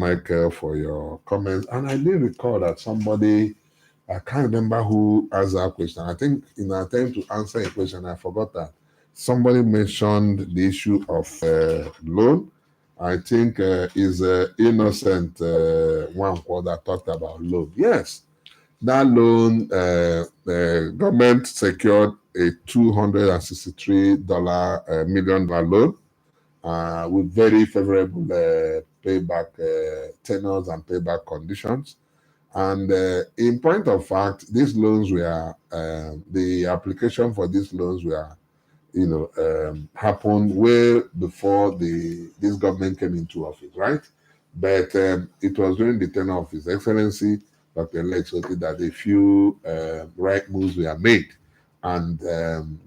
Michael, for your comments. And I did recall that somebody, I can't remember who asked that question. I think in an attempt to answer a question, I forgot that somebody mentioned the issue of loan. I think is innocent one that talked about loan. Yes, that loan, government secured a $263 million loan with very favorable payback tenors and payback conditions. And in point of fact, these loans were, the application for these loans were, happened way before this government came into office, right? But it was during the tenure of His Excellency, Dr. Lex Otti, that a few right moves were made, and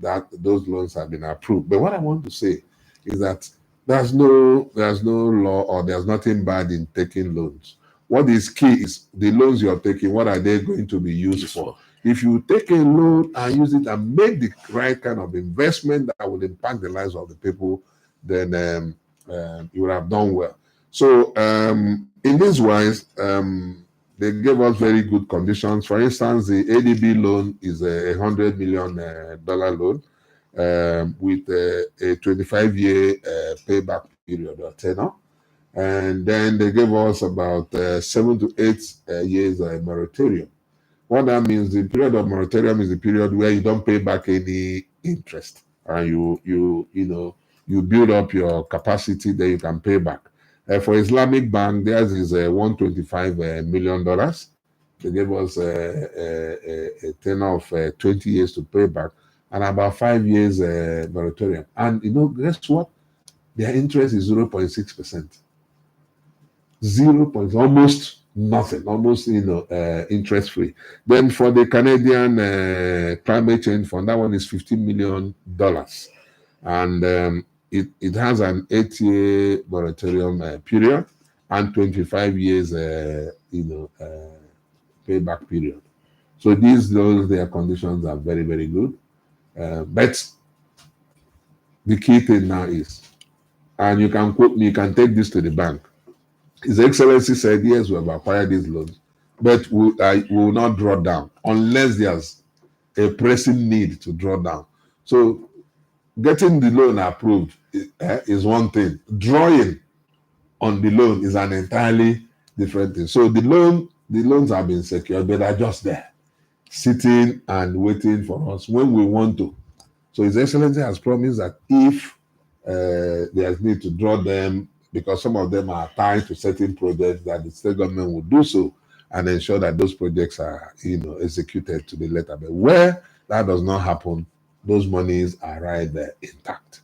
that those loans have been approved. But what I want to say is that there's no law or there's nothing bad in taking loans. What is key is the loans you're taking, what are they going to be used for? If you take a loan and use it and make the right kind of investment that will impact the lives of the people, then you would have done well. So in this wise, they gave us very good conditions. For instance, the ADB loan is a $100 million loan with a 25-year payback period or tenor. And then they gave us about 7 to 8 years moratorium. What that means, the period of moratorium is the period where you don't pay back any interest, and you build up your capacity that you can pay back. For Islamic Bank, theirs is $125 million. They gave us a tenor of 20 years to pay back and about 5 years moratorium. And guess what? Their interest is 0.6%. 0. Almost nothing, almost interest free. Then for the Canadian Climate Change Fund, that one is $15 million, and it has an 8-year moratorium period and 25 years payback period. So their conditions are very, very good. But the key thing now is, and you can quote me, you can take this to the bank. His Excellency said, yes, we have acquired these loans, but we will not draw down unless there's a pressing need to draw down. So getting the loan approved is one thing. Drawing on the loan is an entirely different thing. So the loans have been secured, but they're just there, sitting and waiting for us when we want to. So His Excellency has promised that if there's need to draw them, because some of them are tied to certain projects, that the state government will do so and ensure that those projects are, executed to the letter. But where that does not happen, those monies are right there intact.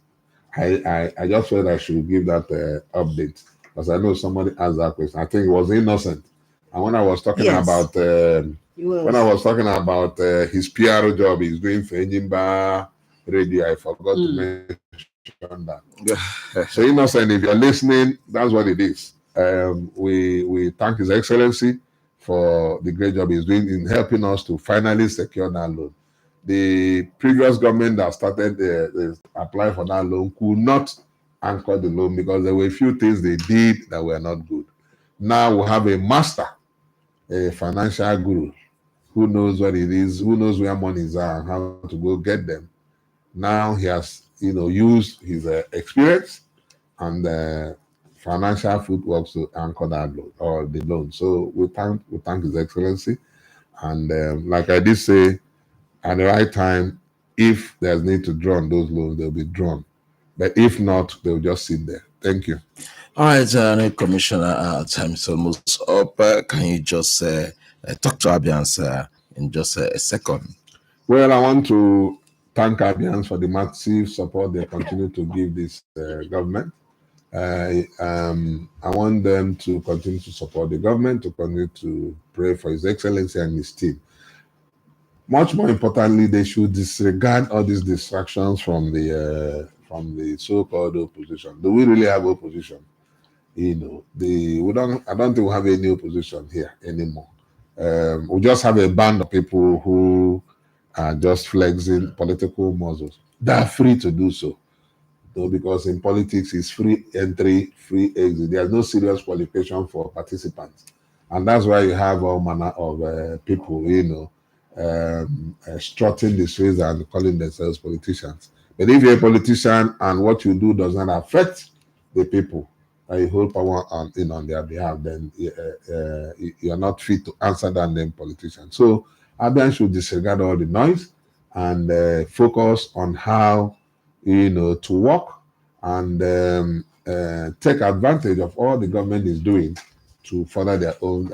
I just felt I should give that update, because I know somebody asked that question. I think it was innocent. And when I was talking about his PR job he's doing for Enyimba Radio, I forgot to mention that. So Innocent, if you're listening, that's what it is. We thank His Excellency for the great job he's doing in helping us to finally secure that loan. The previous government that started applying for that loan could not anchor the loan because there were a few things they did that were not good. Now we have a master, a financial guru, who knows what it is, who knows where monies are and how to go get them. Now he has used his experience and financial footwork to anchor that loan or the loan. So we thank His Excellency, and like I did say, at the right time, if there's need to draw on those loans, they'll be drawn. But if not, they'll just sit there. Thank you. All right, Commissioner, time is almost up. Can you just talk to Abians in just a second? Well, I want to thank Abians for the massive support they continue to give this government. I want them to continue to support the government, to continue to pray for His Excellency and his team. Much more importantly, they should disregard all these distractions from the so-called opposition. Do we really have opposition? I don't think we have any opposition here anymore. We just have a band of people who are just flexing political muscles. They are free to do so. So because in politics it's free entry, free exit. There's no serious qualification for participants. And that's why you have all manner of people, strutting the streets and calling themselves politicians. But if you're a politician and what you do does not affect the people, you hold power on their behalf, then you're not fit to answer than them politicians. So Abian should disregard all the noise and focus on how to work and take advantage of all the government is doing to further their own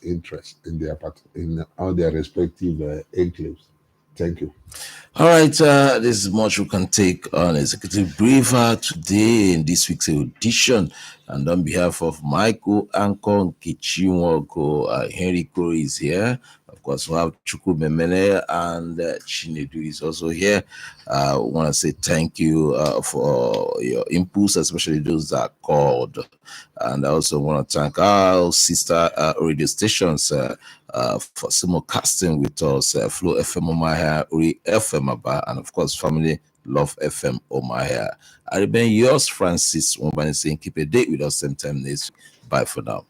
interest in all their respective enclaves. Thank you. All right, this is much we can take on Executive Briefer today in this week's edition. And on behalf of Michael Anko Nkichiwoko, Henry Kori is here. Of course, we have Chuku Memene and Chinedu is also here. I want to say thank you for your inputs, especially those that called. And I also want to thank our sister radio stations for simulcasting with us, Flow FM Omahia, Uri FM Aba, and of course, Family Love FM Omahia. I remain yours, Francis Wombani, saying keep a date with us same time next week. Bye for now.